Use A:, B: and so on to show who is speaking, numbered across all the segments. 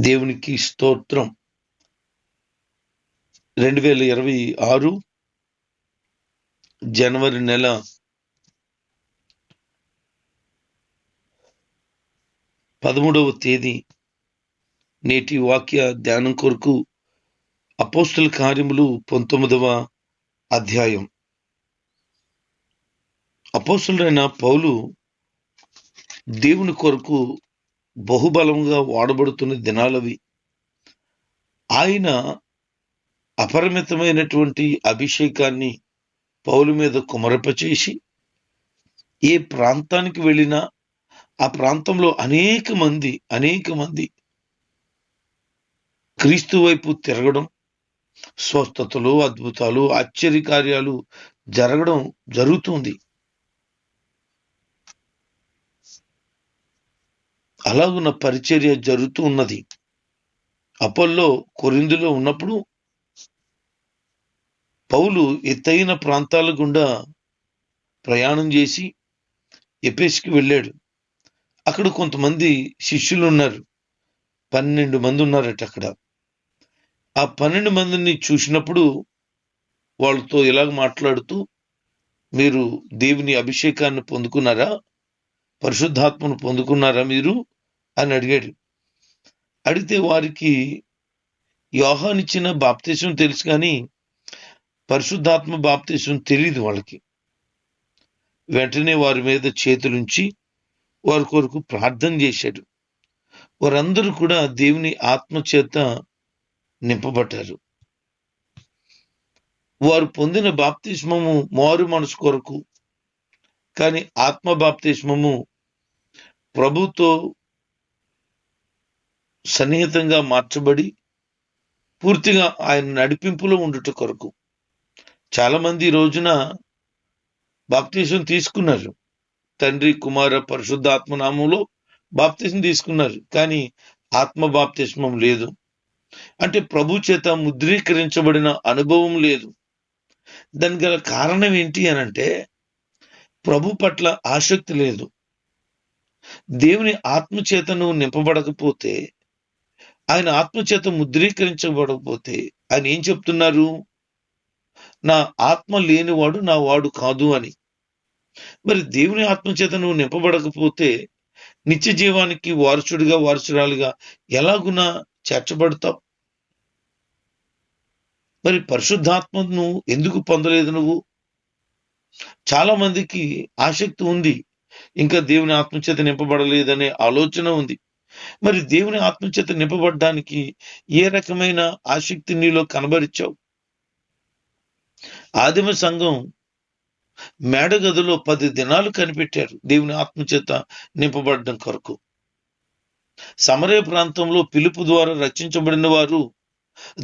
A: దేవునికి స్తోత్రం. 2026 జనవరి నెల 13వ తేదీ నేటి వాక్య ధ్యానం కొరకు అపోస్తల కార్యములు 19వ అధ్యాయం. అపోస్తలుడైన పౌలు దేవుని కొరకు బహుబలంగా వాడబడుతున్న దినాలవి. ఆయన అపరిమితమైనటువంటి అభిషేకాన్ని పౌలు మీద కుమరపచేసి ఏ ప్రాంతానికి వెళ్ళినా ఆ ప్రాంతంలో అనేక మంది క్రీస్తు వైపు తిరగడం, స్వస్థతలు, అద్భుతాలు, ఆశ్చర్యకార్యాలు జరగడం జరుగుతుంది. అలాగున్న పరిచర్య జరుగుతూ ఉన్నది. అపోల్లో కొరింథీలో ఉన్నప్పుడు పౌలు ఎత్తైన ప్రాంతాల గుండా ప్రయాణం చేసి ఎఫెసుకి వెళ్ళాడు. అక్కడ కొంతమంది శిష్యులు ఉన్నారు. 12 మంది ఉన్నారట అక్కడ. ఆ 12 మందిని చూసినప్పుడు వాళ్ళతో ఇలాగ మాట్లాడుతూ, మీరు దేవుని అభిషేకాన్ని పొందుకున్నారా, పరిశుద్ధాత్మను పొందుకున్నారా మీరు అని అడిగాడు. అడిగితే వారికి యోహాను ఇచ్చిన బాప్తిసం తెలుసు, కానీ పరిశుద్ధాత్మ బాప్తిసం తెలియదు వాళ్ళకి. వెంటనే వారి మీద చేతులుంచి వారి కొరకు ప్రార్థన చేశాడు. వారందరూ కూడా దేవుని ఆత్మ చేత నింపబడ్డారు. వారు పొందిన బాప్తిస్మము మారు మనసు కొరకు, కానీ ఆత్మ బాప్తిస్మము ప్రభుతో సన్నిహితంగా మార్చబడి పూర్తిగా ఆయన నడిపింపులో ఉండుట కొరకు. చాలా మంది ఈ రోజున బాప్తిసం తీసుకున్నారు, తండ్రి కుమార పరిశుద్ధాత్మ నామంలో బాప్తిసం తీసుకున్నారు, కానీ ఆత్మ బాప్తిస్మం లేదు. అంటే ప్రభు చేత ముద్రీకరించబడిన అనుభవం లేదు. దానికి గల కారణం ఏంటి అనంటే, ప్రభు పట్ల ఆసక్తి లేదు. దేవుని ఆత్మచేత నువ్వు నింపబడకపోతే, ఆయన ఆత్మచేత ముద్రీకరించబడకపోతే ఆయన ఏం చెప్తున్నారు? నా ఆత్మ లేనివాడు నా వాడు కాదు అని. మరి దేవుని ఆత్మచేత నువ్వు నింపబడకపోతే నిత్య జీవానికి వారసుడిగా వారసురాలుగా ఎలాగున చేర్చబడతావు? మరి పరిశుద్ధాత్మను ఎందుకు పొందలేదు నువ్వు? చాలా మందికి ఆసక్తి ఉంది, ఇంకా దేవుని ఆత్మచేత నింపబడలేదనే ఆలోచన ఉంది. మరి దేవుని ఆత్మచేత నింపబడడానికి ఏ రకమైన ఆసక్తి నీలో కనబరిచావు? ఆదిమ సంఘం మేడగదిలో 10 దినాలు కనిపెట్టారు దేవుని ఆత్మచేత నింపబడడం కొరకు. సమరయ ప్రాంతంలో పిలుపు ద్వారా రక్షించబడిన వారు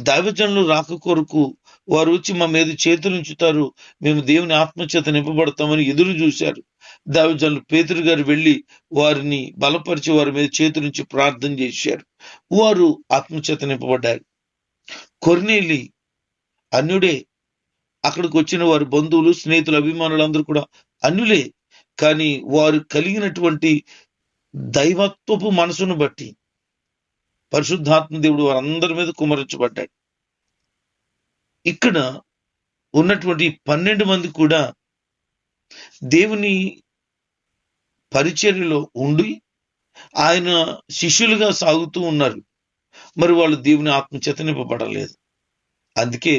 A: దైవజనులు రాక కొరకు వారు వచ్చి మా మీద చేతులు ఉంచుతారు, మేము దేవుని ఆత్మచేత నింపబడతామని ఎదురు చూశారు. దైవజనులు పేతురు గారు వెళ్ళి వారిని బలపరిచి వారి మీద చేతులుంచి ప్రార్థన చేశారు. వారు ఆత్మచేత నింపబడ్డారు. కొర్నేలి అన్యుడే, అక్కడికి వచ్చిన వారి బంధువులు, స్నేహితులు, అభిమానులు అందరూ కూడా అన్యులే, కానీ వారు కలిగినటువంటి దైవత్వపు మనసును బట్టి పరిశుద్ధాత్మ దేవుడు వారందరి మీద కుమరించబడ్డాడు. ఇక్కడ ఉన్నటువంటి 12 మంది కూడా దేవుని పరిచర్యలో ఉండి ఆయన శిష్యులుగా సాగుతూ ఉన్నారు. మరి వాళ్ళు దేవుని ఆత్మచేత నింపబడలేదు. అందుకే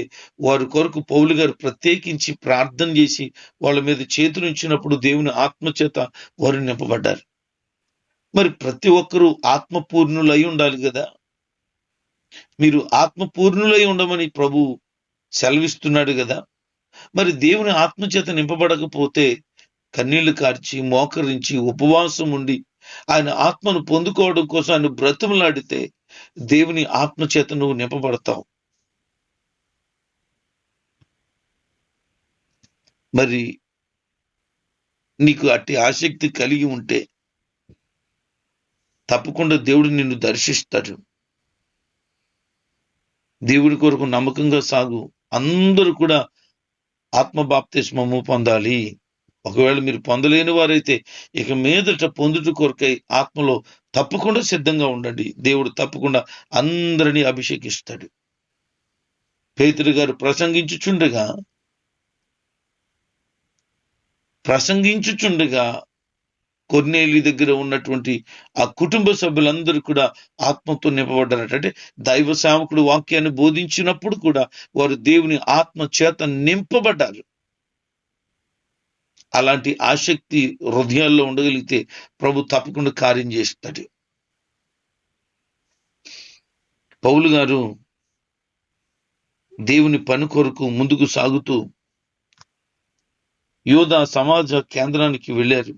A: వారి కొరకు పౌలు గారు ప్రత్యేకించి ప్రార్థన చేసి వాళ్ళ మీద చేతులు ఉంచినప్పుడు దేవుని ఆత్మచేత వారు నింపబడ్డారు. మరి ప్రతి ఒక్కరూ ఆత్మపూర్ణులై ఉండాలి కదా. మీరు ఆత్మపూర్ణులై ఉండమని ప్రభు సెలవిస్తున్నాడు కదా. మరి దేవుని ఆత్మచేత నింపబడకపోతే కన్నీళ్లు కార్చి మోకరించి ఉపవాసం ఉండి ఆయన ఆత్మను పొందుకోవడం కోసం ఆయన బ్రతిమలాడితే దేవుని ఆత్మచేత నువ్వు నింపబడతావు. మరి నీకు అట్టి ఆసక్తి కలిగి ఉంటే తప్పకుండా దేవుడు నిన్ను దర్శిస్తాడు. దేవుడి కొరకు నమ్మకంగా సాగు. అందరూ కూడా ఆత్మ బాప్తిస్మము పొందాలి. ఒకవేళ మీరు పొందలేని వారైతే ఇక మీదట పొందుట కొరకై ఆత్మలో తప్పకుండా సిద్ధంగా ఉండండి. దేవుడు తప్పకుండా అందరినీ అభిషేకిస్తాడు. పేతురు గారు ప్రసంగించుచుండగా కొర్నేలి దగ్గర ఉన్నటువంటి ఆ కుటుంబ సభ్యులందరూ కూడా ఆత్మతో నింపబడ్డారట. అంటే దైవ సేవకుడు వాక్యాన్ని బోధించినప్పుడు కూడా వారు దేవుని ఆత్మ చేత నింపబడ్డారు. అలాంటి ఆసక్తి హృదయాల్లో ఉండగలిగితే ప్రభు తప్పకుండా కార్యం చేస్తాడు. పౌలు గారు దేవుని పని కొరకు ముందుకు సాగుతూ యూదా సమాజ కేంద్రానికి వెళ్ళారు.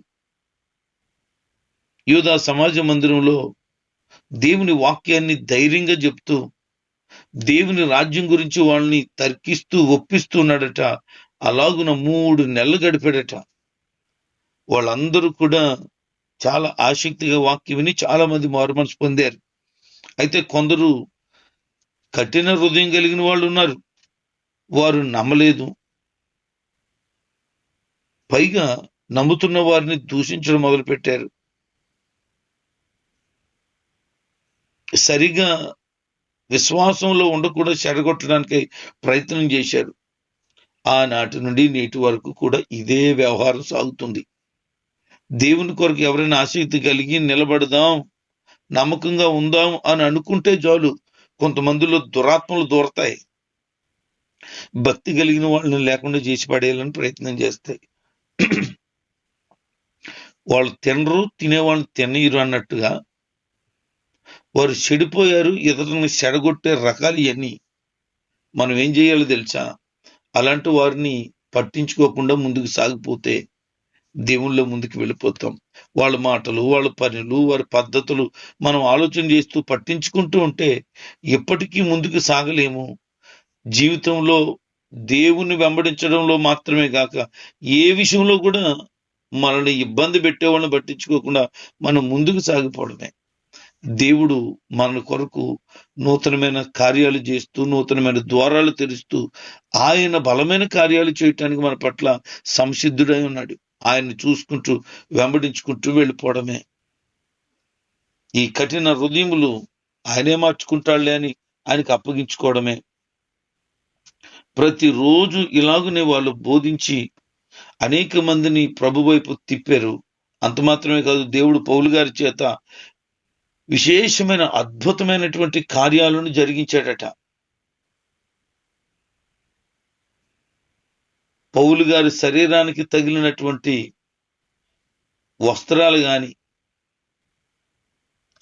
A: యూదా సమాజ మందిరంలో దేవుని వాక్యాన్ని ధైర్యంగా చెప్తూ దేవుని రాజ్యం గురించి వాళ్ళని తర్కిస్తూ ఒప్పిస్తున్నాడట. అలాగున 3 నెలలు గడిపాడట. వాళ్ళందరూ కూడా చాలా ఆసక్తిగా వాక్యం విని చాలా మంది మారుమనసు పొందారు. అయితే కొందరు కఠిన హృదయం కలిగిన వాళ్ళు ఉన్నారు. వారు నమ్మలేదు. పైగా నమ్ముతున్న వారిని దూషించడం మొదలుపెట్టారు. సరిగా విశ్వాసంలో ఉండకుండా చెడగొట్టడానికి ప్రయత్నం చేశారు. ఆనాటి నుండి నేటి వరకు కూడా ఇదే వ్యవహారం సాగుతుంది. దేవుని కొరకు ఎవరైనా ఆసక్తి కలిగి నిలబడదాం, నమ్మకంగా ఉందాం అని అనుకుంటే చాలు, కొంతమందిలో దురాత్మలు దూరతాయి. భక్తి కలిగిన వాళ్ళని లేకుండా చేసి పడేయాలని ప్రయత్నం చేస్తాయి. వాళ్ళు తినరు, తినేవాళ్ళని తినయ్యరు అన్నట్టుగా వారు చెడిపోయారు. ఇతరులను చెడగొట్టే రకాలు ఇవన్నీ. మనం ఏం చేయాలో తెలుసా? అలాంటి వారిని పట్టించుకోకుండా ముందుకు సాగిపోతే దేవుళ్ళో ముందుకు వెళ్ళిపోతాం. వాళ్ళ మాటలు, వాళ్ళ పనులు, వారి పద్ధతులు మనం ఆలోచన చేస్తూ పట్టించుకుంటూ ఉంటే ఎప్పటికీ ముందుకు సాగలేము. జీవితంలో దేవుని వెంబడించడంలో మాత్రమే కాక ఏ విషయంలో కూడా మనల్ని ఇబ్బంది పెట్టేవాళ్ళని పట్టించుకోకుండా మనం ముందుకు సాగిపోవడమే. దేవుడు మన కొరకు నూతనమైన కార్యాలు చేస్తూ, నూతనమైన ద్వారాలు తెరుస్తూ, ఆయన బలమైన కార్యాలు చేయటానికి మన పట్ల సంసిద్ధుడై ఉన్నాడు. ఆయన్ని చూసుకుంటూ వెంబడించుకుంటూ వెళ్ళిపోవడమే. ఈ కఠిన హృదయములు ఆయనే మార్చుకుంటాడులే అని ఆయనకు అప్పగించుకోవడమే. ప్రతిరోజు ఇలాగునే వాళ్ళు బోధించి అనేక మందిని ప్రభు వైపు తిప్పారు. అంత మాత్రమే కాదు, దేవుడు పౌలు గారి చేత విశేషమైన అద్భుతమైనటువంటి కార్యాలను జరిగించాడట. పౌలు గారి శరీరానికి తగిలినటువంటి వస్త్రాలు గాని,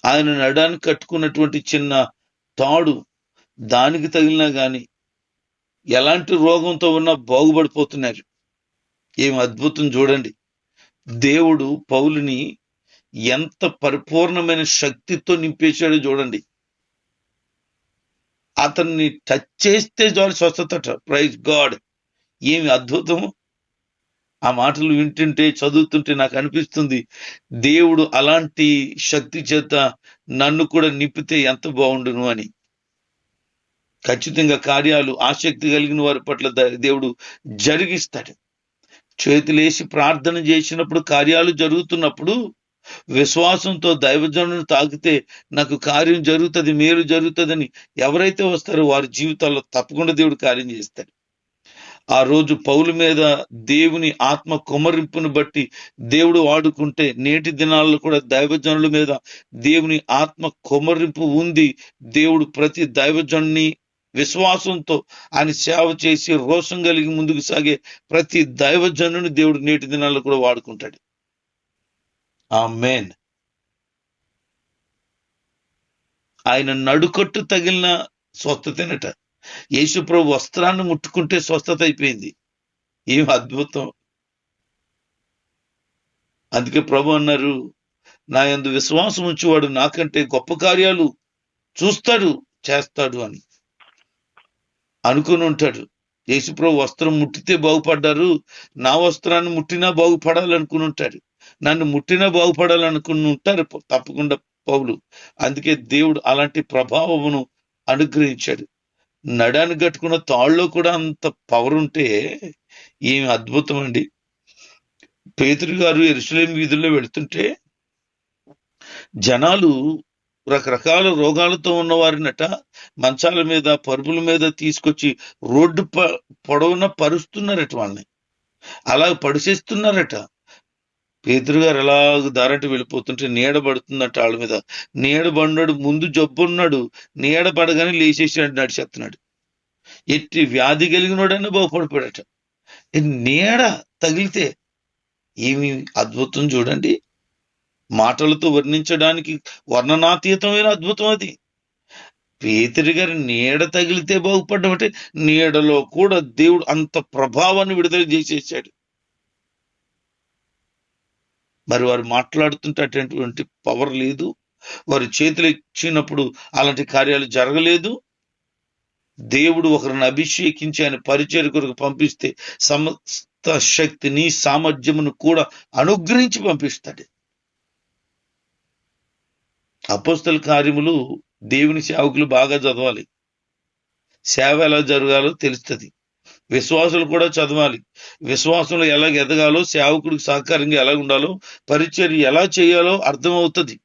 A: ఆయన నడానికి కట్టుకున్నటువంటి చిన్న తాడు దానికి తగిలినా గాని ఎలాంటి రోగంతో ఉన్నా బాగుపడిపోతున్నారు. ఏం అద్భుతం చూడండి. దేవుడు పౌలుని ఎంత పరిపూర్ణమైన శక్తితో నింపేశాడో చూడండి. అతన్ని టచ్ చేస్తే చాలు స్వస్థత. Praise God. ఏమి అద్భుతము. ఆ మాటలు వింటుంటే, చదువుతుంటే నాకు అనిపిస్తుంది, దేవుడు అలాంటి శక్తి చేత నన్ను కూడా నింపితే ఎంత బాగుండును అని. ఖచ్చితంగా కార్యాలు ఆసక్తి కలిగిన వారి పట్ల దేవుడు జరిగిస్తాడు. చేతులేసి ప్రార్థన చేసినప్పుడు, కార్యాలు జరుగుతున్నప్పుడు విశ్వాసంతో దైవజనులను తాకితే నాకు కార్యం జరుగుతుంది, మేలు జరుగుతుందని ఎవరైతే వస్తారో వారి జీవితాల్లో తప్పకుండా దేవుడు కార్యం చేస్తాడు. ఆ రోజు పౌలు మీద దేవుని ఆత్మ కుమ్మరింపును బట్టి దేవుడు వాడుకుంటే, నేటి దినాల్లో కూడా దైవజనుల మీద దేవుని ఆత్మ కుమ్మరింపు ఉంది. దేవుడు ప్రతి దైవజనుని విశ్వాసంతో ఆయన సేవ చేసి రోషం కలిగి ముందుకు సాగే ప్రతి దైవజనుని దేవుడు నేటి దినాల్లో కూడా వాడుకుంటాడు. ఆమేన్. ఆయన నడుకట్టు తగిలిన స్వస్థతేనట. యేసు ప్రభు వస్త్రాన్ని ముట్టుకుంటే స్వస్థత అయిపోయింది. ఏం అద్భుతం. అందుకే ప్రభు అన్నారు, నా యందు విశ్వాసం ఉంచేవాడు నాకంటే గొప్ప కార్యాలు చూస్తాడు, చేస్తాడు అని అనుకుని ఉంటాడు. యేసు ప్రభు వస్త్రం ముట్టితే బాగుపడ్డారు, నా వస్త్రాన్ని ముట్టినా బాగుపడాలనుకుని ఉంటాడు. నన్ను ముట్టినా బాగుపడాలనుకుని ఉంటారు తప్పకుండా పౌలు. అందుకే దేవుడు అలాంటి ప్రభావమును అనుగ్రహించాడు. నడాన్ని కట్టుకున్న తాళ్ళలో కూడా అంత పవర్ ఉంటే ఏమి అద్భుతం అండి. పేతురు గారు యెరూషలేము వీధుల్లో వెళుతుంటే జనాలు రకరకాల రోగాలతో ఉన్న వారినట మంచాల మీద, పరుపుల మీద తీసుకొచ్చి రోడ్డు పొడవున పరుస్తున్నారట వాళ్ళని. అలా పడిసేస్తున్నారట. పేతురు గారు ఎలాగ దారంటే వెళ్ళిపోతుంటే నీడ పడుతుందట వాళ్ళ మీద. నీడ పడినాడు, ముందు జబ్బున్నాడు, నీడ పడగానే లేచేసి నడిచేస్తున్నాడు. ఎట్టి వ్యాధి కలిగినోడని బాగుపడిపోయాడట. నీడ తగిలితే ఏమి అద్భుతం చూడండి. మాటలతో వర్ణించడానికి వర్ణనాతీతమైన అద్భుతం అది. పేతురు గారి నీడ తగిలితే బాగుపడ్డం నీడలో కూడా దేవుడు అంత ప్రభావాన్ని విడుదల చేసేసాడు. మరి వారు మాట్లాడుతుంటే అటువంటి పవర్ లేదు, వారి చేతులు ఇచ్చినప్పుడు అలాంటి కార్యాలు జరగలేదు. దేవుడు ఒకరిని అభిషేకించి ఆయన పరిచర్య కొరకు పంపిస్తే సమస్త శక్తిని, సామర్థ్యమును కూడా అనుగ్రహించి పంపిస్తాడు. అపోస్తల కార్యములు దేవుని సేవకులు బాగా చదవాలి. సేవ ఎలా జరగాలో తెలుస్తుంది. విశ్వాసులు కూడా చదవాలి. విశ్వాసంలో ఎలా ఎదగాలో, సేవకుడికి సహకారంగా ఎలా ఉండాలో, పరిచర్య ఎలా చేయాలో అర్థమవుతుంది.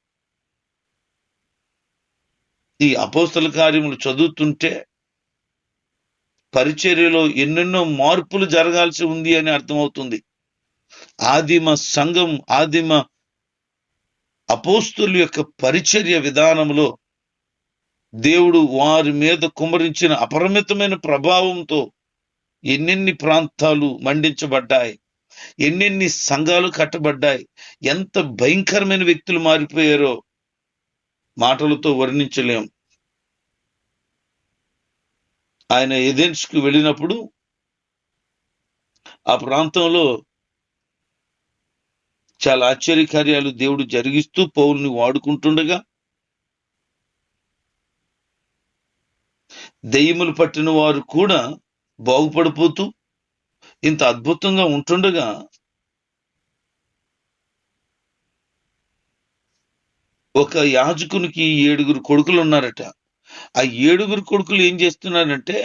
A: ఈ అపోస్తల కార్యములు చదువుతుంటే పరిచర్యలో ఎన్నెన్నో మార్పులు జరగాల్సి ఉంది అని అర్థమవుతుంది. ఆదిమ సంఘం, ఆదిమ అపోస్తుల యొక్క పరిచర్య విధానంలో దేవుడు వారి మీద కుమ్మరించిన అపరిమితమైన ప్రభావంతో ఎన్నెన్ని ప్రాంతాలు మండించబడ్డాయి, ఎన్నెన్ని సంఘాలు కట్టబడ్డాయి, ఎంత భయంకరమైన వ్యక్తులు మారిపోయారో మాటలతో వర్ణించలేం. ఆయన ఏథెన్స్కు వెళ్ళినప్పుడు ఆ ప్రాంతంలో చాలా ఆశ్చర్యకార్యాలు దేవుడు జరిగిస్తూ పౌలుని వాడుకుంటుండగా, దెయ్యములు పట్టిన వారు కూడా బాగుపడిపోతూ ఇంత అద్భుతంగా ఉంటుండగా ఒక యాజకునికి 7 కొడుకులు ఉన్నారట. ఆ 7 కొడుకులు ఏం చేస్తున్నారంటే,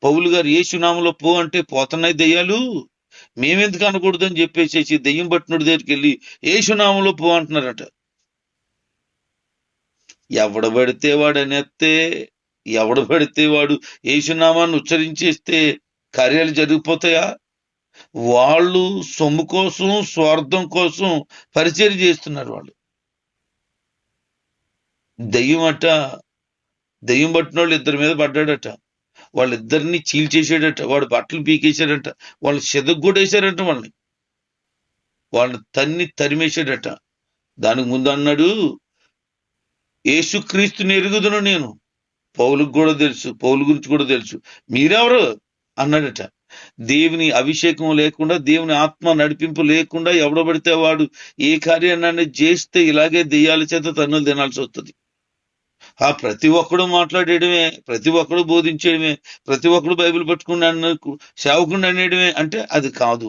A: పౌలు గారు యేసునామములో పో అంటే పోతున్నాయి దెయ్యాలు, మేమెందుకు అనకూడదు అని చెప్పేసి దెయ్యం పట్టినోడి దగ్గరికి వెళ్ళి యేసునామములో పో అంటున్నారట. ఎవడ పడితే వాడు అనేస్తే, ఎవడ పడితే వాడు యేసునామాన్ని ఉచ్చరించేస్తే కార్యాలు జరిగిపోతాయా? వాళ్ళు సొమ్ము కోసం, స్వార్థం కోసం పరిచర్య చేస్తున్నారు. వాళ్ళు దెయ్యం పట్టిన వాళ్ళు 2 మీద పడ్డాడట. వాళ్ళిద్దరిని చీల్చేసాడట. వాడు బట్టలు పీకేశాడట. వాళ్ళు చెదగొట్టేశాడట. వాళ్ళని తరిమేశాడట. దానికి ముందు అన్నాడు, యేసుక్రీస్తుని ఎరుగుదును నేను. పౌలుకు కూడా తెలుసు, పౌలు గురించి కూడా తెలుసు, మీరెవరు అన్నాడట. దేవుని అభిషేకం లేకుండా, దేవుని ఆత్మ నడిపింపు లేకుండా ఎవడబడితే వాడు ఏ కార్యాన్ని చేస్తే ఇలాగే దెయ్యాల చేత తన్నులు తినాల్సి వస్తుంది. ప్రతి ఒక్కడు మాట్లాడేయడమే, ప్రతి ఒక్కడు బోధించేయడమే, ప్రతి ఒక్కడు బైబిల్ పట్టుకుని సేవకుని అనేయడమే అంటే అది కాదు.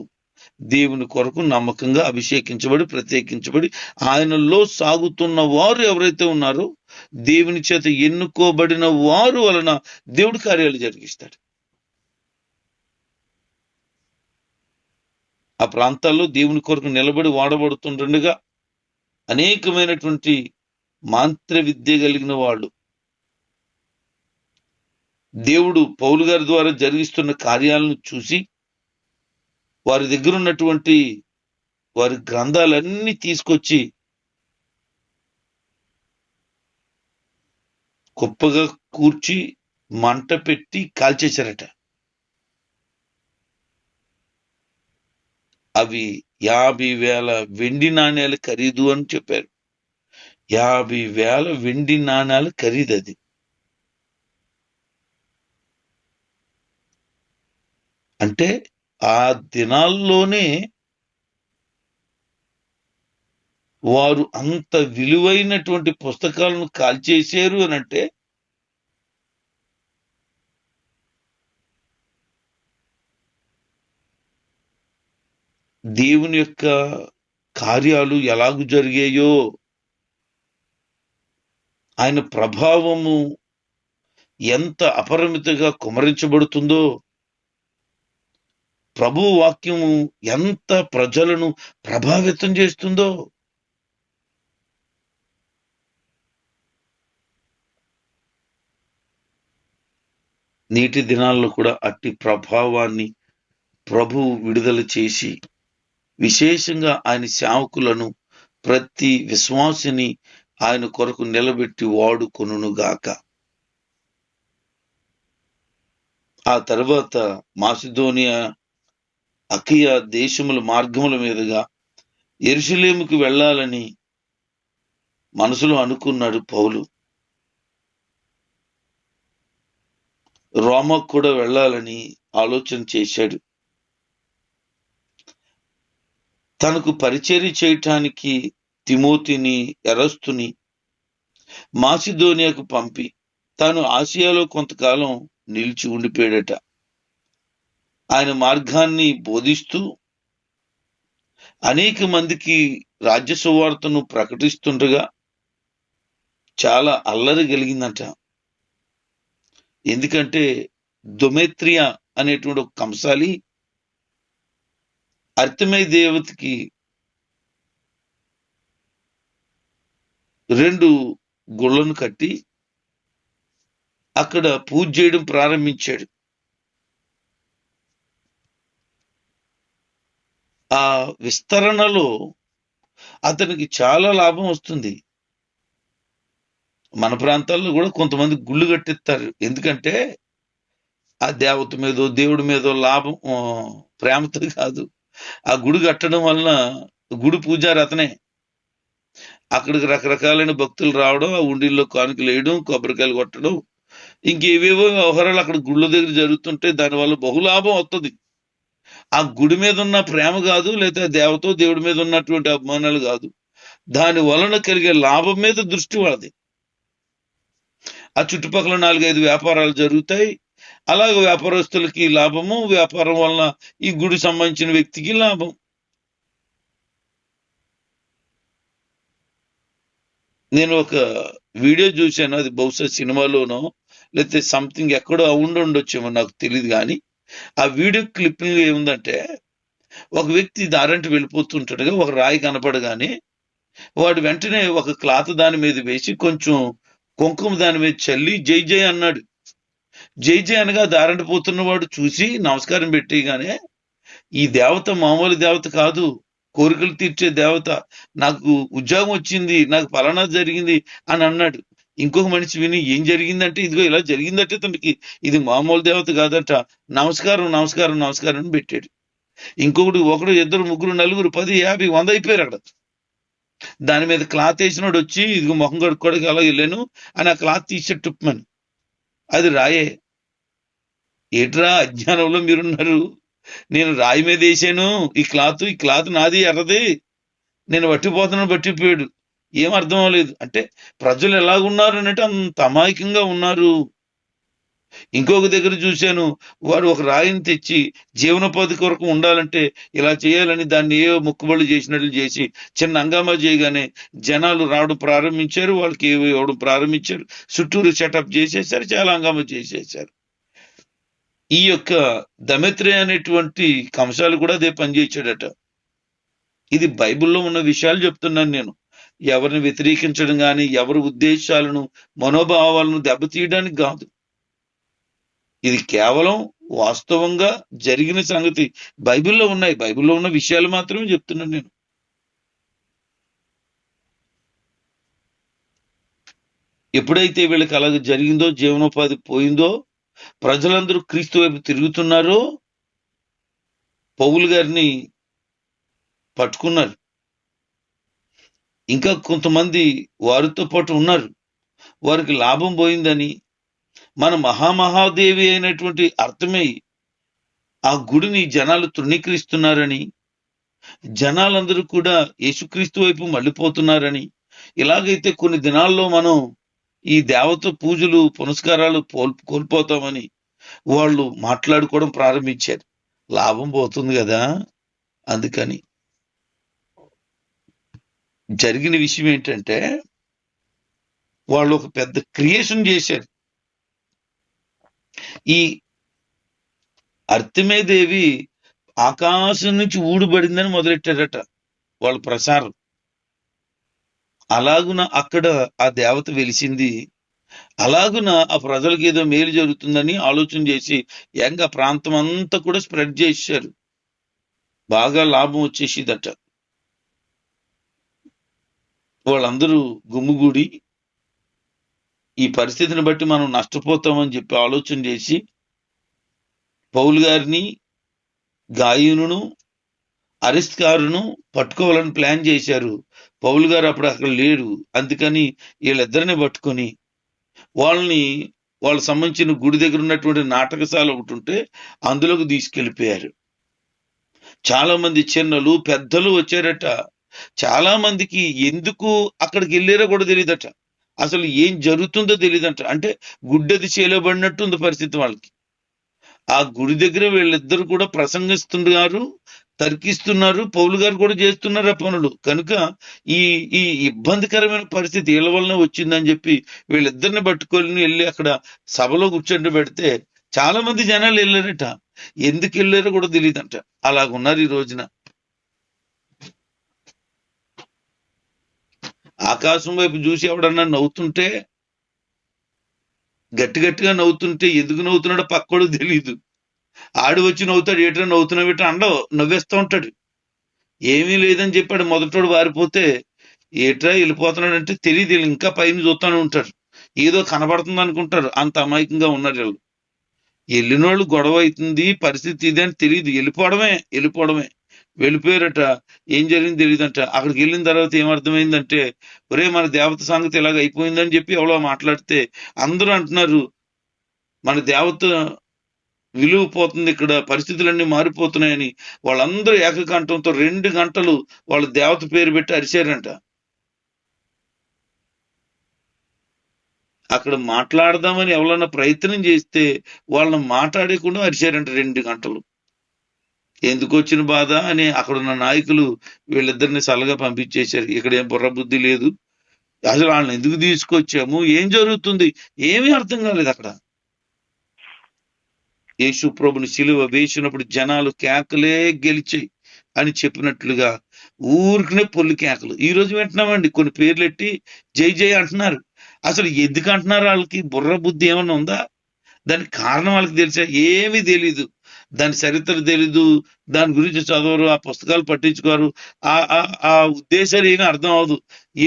A: దేవుని కొరకు నమ్మకంగా అభిషేకించబడి, ప్రత్యేకించబడి ఆయనలో సాగుతున్న వారు ఎవరైతే ఉన్నారో, దేవుని చేత ఎన్నుకోబడిన వారు వలన దేవుడి కార్యాలు జరిగిస్తాడు. ఆ ప్రాంతాల్లో దేవుని కొరకు నిలబడి వాడబడుతుండగా అనేకమైనటువంటి మాంత్ర విద్య కలిగిన వాళ్ళు దేవుడు పౌలు గారి ద్వారా జరిగిస్తున్న కార్యాలను చూసి వారి దగ్గర ఉన్నటువంటి వారి గ్రంథాలన్నీ తీసుకొచ్చి కుప్పగా కూర్చి మంట పెట్టి కాల్చేశారట. అవి 50,000 వెండి నాణ్యాలు ఖరీదు అని చెప్పారు. 50,000 వెండి నాణ్యాలు ఖరీదు అది. అంటే ఆ దినాల్లోనే వారు అంత విలువైనటువంటి పుస్తకాలను కాల్చేశారు అని అంటే దేవుని యొక్క కార్యాలు ఎలాగూ జరిగాయో, ఆయన ప్రభావము ఎంత అపరిమితంగా కుమరించబడుతుందో ప్రభు వాక్యము ఎంత ప్రజలను ప్రభావితం చేస్తుందో. నేటి దినాల్లో కూడా అట్టి ప్రభావాన్ని ప్రభు విడుదల చేసి విశేషంగా ఆయన సేవకులను ప్రతి విశ్వాసిని ఆయన కొరకు నిలబెట్టి వాడుకొనుగాక. ఆ తర్వాత మాసిదోనియా, అకియా దేశముల మార్గముల మీదుగా యెరూషలేముకు వెళ్ళాలని మనసులో అనుకున్నాడు పౌలు. రోమాకు కూడా వెళ్ళాలని ఆలోచన చేశాడు. తనకు పరిచర్య చేయటానికి తిమోతిని, ఎరస్తుని మాసిదోనియాకు పంపి తాను ఆసియాలో కొంతకాలం నిలిచి ఉండిపోయాడట. ఆయన మార్గాన్ని బోధిస్తూ అనేక మందికి రాజ్య సువార్తను ప్రకటిస్తుండగా చాలా అల్లరి కలిగిందట. ఎందుకంటే దొమెత్రియా అనేటువంటి ఒక కంసాలి అర్తెమై దేవతకి 2 గుళ్ళను కట్టి అక్కడ పూజ చేయడం ప్రారంభించాడు. ఆ విస్తరణలో అతనికి చాలా లాభం వస్తుంది. మన ప్రాంతాల్లో కూడా కొంతమంది గుళ్ళు కట్టిస్తారు. ఎందుకంటే ఆ దేవత మీదో దేవుడి మీదో లాభం, ప్రేమతో కాదు. ఆ గుడి కట్టడం వలన గుడి పూజారి అతనే. అక్కడికి రకరకాలైన భక్తులు రావడం, ఆ ఉండిల్లో కానుకలు వేయడం, కొబ్బరికాయలు కొట్టడం, ఇంకేవేవో వ్యవహారాలు అక్కడ గుళ్ళ దగ్గర జరుగుతుంటే దానివల్ల బహులాభం వస్తుంది. ఆ గుడి మీద ఉన్న ప్రేమ కాదు, లేదా దేవతో దేవుడి మీద ఉన్నటువంటి అభిమానాలు కాదు, దాని వలన కలిగే లాభం మీద దృష్టి వాళ్ళది. ఆ చుట్టుపక్కల 4-5 వ్యాపారాలు జరుగుతాయి. అలాగే వ్యాపారస్తులకి లాభము, వ్యాపారం వలన ఈ గుడి సంబంధించిన వ్యక్తికి లాభం. నేను ఒక వీడియో చూశాను, అది బహుశా సినిమాలోనో లేకపోతే సంథింగ్ ఎక్కడో ఉండొచ్చేమో నాకు తెలియదు. కానీ ఆ వీడియో క్లిప్పింగ్ ఏముందంటే, ఒక వ్యక్తి దారంటి వెళ్ళిపోతుంటాడుగా, ఒక రాయి కనపడగానే వాడు వెంటనే ఒక క్లాత్ దాని మీద వేసి కొంచెం కుంకుమ దాని మీద చల్లి జై జై అన్నాడు. జై జై అనగా దారంటి పోతున్నవాడు చూసి నమస్కారం పెట్టేయగానే, ఈ దేవత మామూలు దేవత కాదు, కోరికలు తీర్చే దేవత, నాకు ఉద్యోగం వచ్చింది, నాకు ఫలానా జరిగింది అని అన్నాడు. ఇంకొక మనిషి విని ఏం జరిగిందంటే, ఇదిగో ఇలా జరిగిందంటే తనకి ఇది మామూలు దేవత కాదట, నమస్కారం నమస్కారం నమస్కారం అని పెట్టాడు. ఒకడు, ఇద్దరు, ముగ్గురు, నలుగురు, 10, 50, 100 అయిపోయారు అక్కడ. దాని మీద క్లాత్ వేసినోడు వచ్చి ఇదిగో మొహం కడుక్కోవడానికి అలా వెళ్ళాను అని ఆ క్లాత్ తీసేట్టు టుప్పమని, అది రాయే. ఏట్రా అజ్ఞానంలో మీరున్నారు, నేను రాయి మీద వేసాను ఈ క్లాత్ నాది, ఎర్రది, నేను పట్టిపోయాడు. ఏం అర్థం అవ్వలేదు. అంటే ప్రజలు ఎలాగున్నారు అంటే అంత అమాయకంగా ఉన్నారు. ఇంకొక దగ్గర చూశాను, వాడు ఒక రాయిని తెచ్చి జీవనోపాధి కొరకు ఉండాలంటే ఇలా చేయాలని దాన్ని ఏ మొక్కుబళ్ళు చేసినట్లు చేసి చిన్న హంగామా చేయగానే జనాలు రావడం ప్రారంభించారు, వాళ్ళకి ఏవో ఇవ్వడం ప్రారంభించారు, చుట్టూరు సెటప్ చేసేసారు, చాలా హంగామా చేసేసారు. ఈ యొక్క దమెత్రే అనేటువంటి కంసాలు కూడా అదే పనిచేసాడట. ఇది బైబిల్లో ఉన్న విషయాలు చెప్తున్నాను నేను. ఎవరిని వ్యతిరేకించడం కానీ, ఎవరి ఉద్దేశాలను, మనోభావాలను దెబ్బతీయడానికి కాదు. ఇది కేవలం వాస్తవంగా జరిగిన సంగతి. బైబిల్లో ఉన్నాయి, బైబిల్లో ఉన్న విషయాలు మాత్రమే చెప్తున్నాను నేను. ఎప్పుడైతే వీళ్ళకి అలాగ జరిగిందో, జీవనోపాధి పోయిందో, ప్రజలందరూ క్రీస్తు వైపు తిరుగుతున్నారో, పౌలు గారిని పట్టుకున్నారు. ఇంకా కొంతమంది వారితో పాటు ఉన్నారు. వారికి లాభం పోయిందని, మన మహామహాదేవి అయినటువంటి అర్థమై ఆ గుడిని జనాలు తృణీకరిస్తున్నారని, జనాలందరూ కూడా యేసుక్రీస్తు వైపు మళ్ళీపోతున్నారని, ఇలాగైతే కొన్ని దినాల్లో మనం ఈ దేవత పూజలు పునస్కారాలు కోల్పోతామని వాళ్ళు మాట్లాడుకోవడం ప్రారంభించారు. లాభం పోతుంది కదా, అందుకని. జరిగిన విషయం ఏంటంటే, వాళ్ళు ఒక పెద్ద క్రియేషన్ చేశారు. ఈ అర్తెమై దేవి ఆకాశం నుంచి ఊడిపడిందని మొదలెట్టారట వాళ్ళ ప్రసారం. అలాగున అక్కడ ఆ దేవత వెలిసింది. అలాగున ఆ ప్రజలకు ఏదో మేలు జరుగుతుందని ఆలోచన చేసి ఆ ప్రాంతం అంతా కూడా స్ప్రెడ్ చేశారు. బాగా లాభం వచ్చేసిదట. వాళ్ళందరూ గుమ్ముగూడి ఈ పరిస్థితిని బట్టి మనం నష్టపోతామని చెప్పి ఆలోచన చేసి పౌలు గారిని, గాయును, అరిస్కారును పట్టుకోవాలని ప్లాన్ చేశారు. పౌలు గారు అప్పుడు అక్కడ లేడు. అందుకని వీళ్ళిద్దరిని పట్టుకొని వాళ్ళకి సంబంధించిన గుడి దగ్గర ఉన్నటువంటి నాటకశాల ఒకటి ఉంటే అందులోకి తీసుకెళ్ళిపోయారు. చాలా మంది చిన్నలు పెద్దలు వచ్చారట. చాలా మందికి ఎందుకు అక్కడికి వెళ్ళారో కూడా తెలియదట. అసలు ఏం జరుగుతుందో తెలియదంట. అంటే గుడ్డది చేయబడినట్టు ఉంది పరిస్థితి వాళ్ళకి. ఆ గుడి దగ్గర వీళ్ళిద్దరు కూడా ప్రసంగిస్తున్నారు, తర్కిస్తున్నారు. పౌలు గారు కూడా చేస్తున్నారు ఆ పనులు. కనుక ఈ ఈ ఇబ్బందికరమైన పరిస్థితి వీళ్ళ వల్లనే వచ్చిందని చెప్పి వీళ్ళిద్దరిని పట్టుకొని వెళ్ళి అక్కడ సభలో కూర్చొని పెడితే చాలా మంది జనాలు వెళ్ళారట. ఎందుకు వెళ్ళారో కూడా తెలియదంట. అలాగున్నారు ఈ రోజున. ఆకాశం వైపు చూసి ఎవడన్నా నవ్వుతుంటే, గట్టిగా నవ్వుతుంటే ఎందుకు నవ్వుతున్నాడో పక్కోడు తెలియదు. ఆడు వచ్చి నవ్వుతాడు, ఏటో నవ్వుతున్నావు ఏటో అండవు, నవ్వేస్తూ ఉంటాడు. ఏమీ లేదని చెప్పాడు మొదటోడు వారిపోతే, ఏట్రా వెళ్ళిపోతున్నాడంటే తెలియదు. ఇంకా పైన చూస్తానే ఉంటారు. ఏదో కనబడుతుంది అనుకుంటారు. అంత అమాయకంగా ఉన్నారు వీళ్ళు. వెళ్ళినోళ్ళు గొడవ అవుతుంది, పరిస్థితి ఇది అని తెలియదు. వెళ్ళిపోవడమే. వెళ్ళిపోయారట. ఏం జరిగింది తెలియదంట. అక్కడికి వెళ్ళిన తర్వాత ఏమర్థమైందంటే, ఒరే మన దేవత సంగతి ఇలాగ అయిపోయిందని చెప్పి ఎవరో మాట్లాడితే అందరూ అంటున్నారు మన దేవత విలువ పోతుంది, ఇక్కడ పరిస్థితులన్నీ మారిపోతున్నాయని. వాళ్ళందరూ ఏకకంఠంతో 2 గంటలు వాళ్ళ దేవత పేరు పెట్టి అరిశారంట. అక్కడ మాట్లాడదామని ఎవరన్నా ప్రయత్నం చేస్తే వాళ్ళని మాట్లాడకుండా అరిశారంట 2 గంటలు. ఎందుకు వచ్చిన బాధ అని అక్కడున్న నాయకులు వీళ్ళిద్దరిని సలగా పంపించేశారు. ఇక్కడ ఏం బుర్ర బుద్ధి లేదు, అసలు వాళ్ళని ఎందుకు తీసుకొచ్చాము, ఏం జరుగుతుంది ఏమీ అర్థం కాలేదు అక్కడ. యేసు ప్రభుని సిలువ వేసినప్పుడు జనాలు కేకలే గెలిచాయి అని చెప్పినట్లుగా ఊరికనే పొల్లి కేకలు. ఈ రోజు వింటున్నామండి, కొన్ని పేర్లెట్టి జై జై అంటున్నారు. అసలు ఎందుకు అంటున్నారు? వాళ్ళకి బుర్ర బుద్ధి ఏమన్నా ఉందా? దానికి కారణం వాళ్ళకి తెలిసా? ఏమీ తెలీదు. దాని చరిత్ర తెలీదు, దాని గురించి చదవరు, ఆ పుస్తకాలు పట్టించుకోరు. ఆ ఉద్దేశాలు ఏమీ అర్థం అవదు.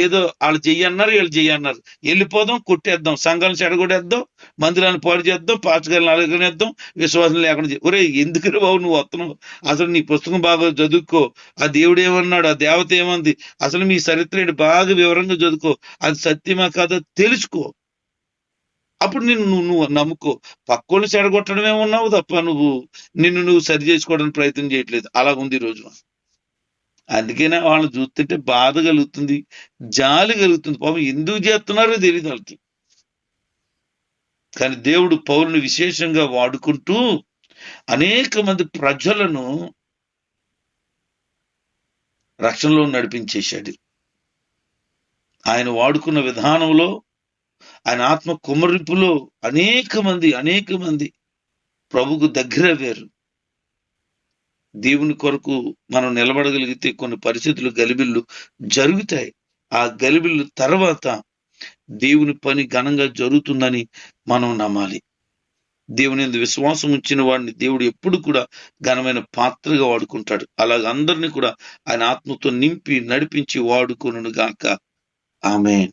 A: ఏదో వాళ్ళు చెయ్యన్నారు, వీళ్ళు చెయ్యన్నారు, వెళ్ళిపోదాం, కొట్టేద్దాం, సంఘాలను చెడగొట్టేద్దాం, మందిరాన్ని పాడు చేద్దాం, పాచకాలను అలగనేద్దాం, విశ్వాసం లేకుండా ఒరే ఎందుకు బాబు నువ్వు వస్తున్నావు? అసలు నీ పుస్తకం బాగా చదువుకో. ఆ దేవుడు ఏమన్నాడు, ఆ దేవత ఏమంది, అసలు మీ చరిత్ర బాగా వివరంగా చదువుకో. అది సత్యమా కాదా తెలుసుకో. అప్పుడు నువ్వు నమ్ముకో. పక్కోళ్ళు చెడగొట్టడమే ఉన్నావు తప్ప నిన్ను సరి చేసుకోవడానికి ప్రయత్నం చేయట్లేదు. అలాగుంది ఈ రోజు. అందుకనే వాళ్ళని చూస్తుంటే బాధ కలుగుతుంది, జాలి కలుగుతుంది. పాపం ఎందుకు చేస్తున్నారో తెలియదు వాళ్ళకి. కానీ దేవుడు పౌలుని విశేషంగా వాడుకుంటూ అనేక మంది ప్రజలను రక్షణలో నడిపించేశాడు. ఆయన వాడుకున్న విధానంలో, ఆయన ఆత్మ కుమ్మరింపులో అనేక మంది ప్రభుకు దగ్గర అయ్యారు. దేవుని కొరకు మనం నిలబడగలిగితే కొన్ని పరిస్థితులు గలిబిళ్ళు జరుగుతాయి. ఆ గలిబిళ్ళు తర్వాత దేవుని పని ఘనంగా జరుగుతుందని మనం నమ్మాలి. దేవుని యందు విశ్వాసం ఉంచిన వాడిని దేవుడు ఎప్పుడు కూడా ఘనమైన పాత్రగా వాడుకుంటాడు. అలాగే అందరినీ కూడా ఆయన ఆత్మతో నింపి నడిపించి వాడుకొనుగాక. ఆమేన్.